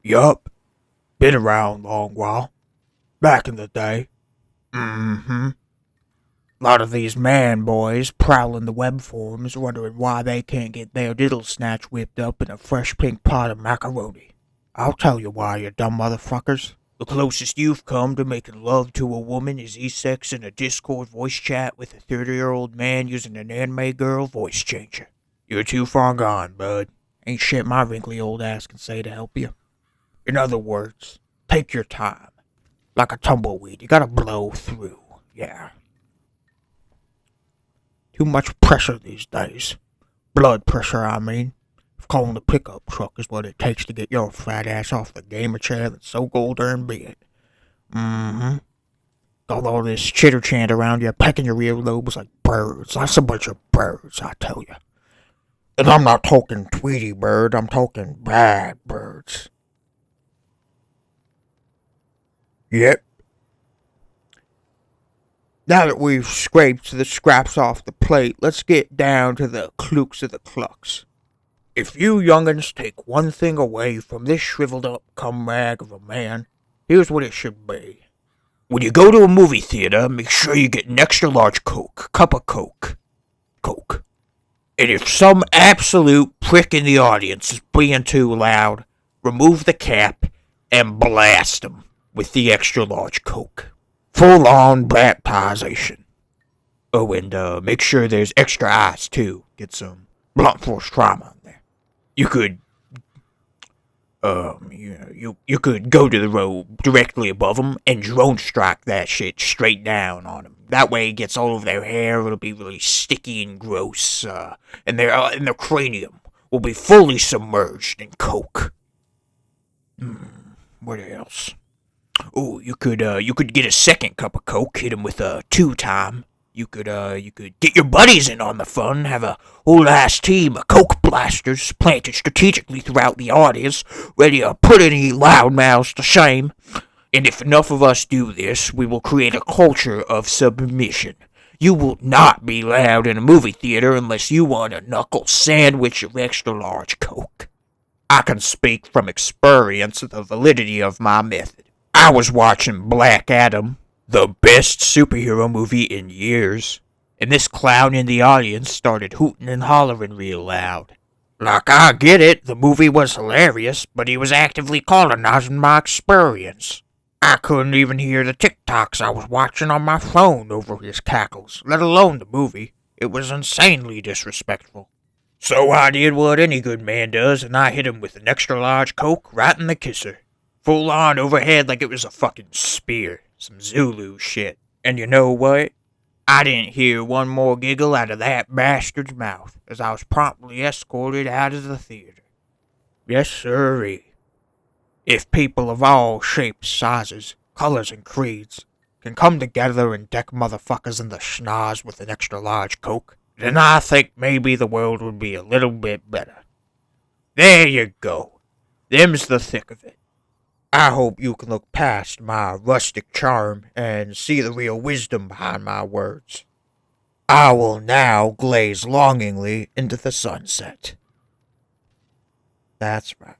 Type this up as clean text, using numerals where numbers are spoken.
Yup. Been around a long while. Back in the day. Mm-hmm. A lot of these man boys prowling the web forums wondering why they can't get their diddle snatch whipped up in a fresh pink pot of macaroni. I'll tell you why, you dumb motherfuckers. The closest you've come to making love to a woman is E-Sex in a Discord voice chat with a 30-year-old man using an anime girl voice changer. You're too far gone, bud. Ain't shit my wrinkly old ass can say to help you. In other words, take your time. Like a tumbleweed, you gotta blow through, yeah. Too much pressure these days. Blood pressure, I mean. If calling the pickup truck is what it takes to get your fat ass off the gamer chair that's so gold-darn big. Mm-hmm. Got all this chitter-chant around you, pecking your earlobes like birds. That's a bunch of birds, I tell you. And I'm not talking Tweety bird, I'm talking bad birds. Yep. Now that we've scraped the scraps off the plate, let's get down to the klooks of the clucks. If you young'uns take one thing away from this shriveled-up cum-rag of a man, here's what it should be. When you go to a movie theater, make sure you get an extra-large Coke. Cup of Coke. Coke. And if some absolute prick in the audience is being too loud, remove the cap and blast them with the extra-large Coke. Full-on baptization. Oh, and make sure there's extra ice, too. Get some blunt force trauma in there. You could, you could go to the row directly above them and drone strike that shit straight down on them. That way it gets all over their hair, it'll be really sticky and gross, and their cranium will be fully submerged in Coke. What else? Oh, you could get a second cup of Coke, hit him with a 2-time. You could get your buddies in on the fun, have a whole ass team of Coke blasters planted strategically throughout the audience, ready to put any loudmouths to shame. And if enough of us do this, we will create a culture of submission. You will not be loud in a movie theater unless you want a knuckle sandwich of extra-large Coke. I can speak from experience of the validity of my method. I was watching Black Adam, the best superhero movie in years, and this clown in the audience started hooting and hollering real loud. Like, I get it, the movie was hilarious, but he was actively colonizing my experience. I couldn't even hear the TikToks I was watching on my phone over his cackles, let alone the movie. It was insanely disrespectful. So I did what any good man does, and I hit him with an extra-large Coke right in the kisser. Full on overhead like it was a fucking spear. Some Zulu shit. And you know what? I didn't hear one more giggle out of that bastard's mouth, as I was promptly escorted out of the theater. Yes, sirree. If people of all shapes, sizes, colors, and creeds can come together and deck motherfuckers in the schnoz with an extra-large Coke, then I think maybe the world would be a little bit better. There you go. Them's the thick of it. I hope you can look past my rustic charm and see the real wisdom behind my words. I will now glaze longingly into the sunset. That's right.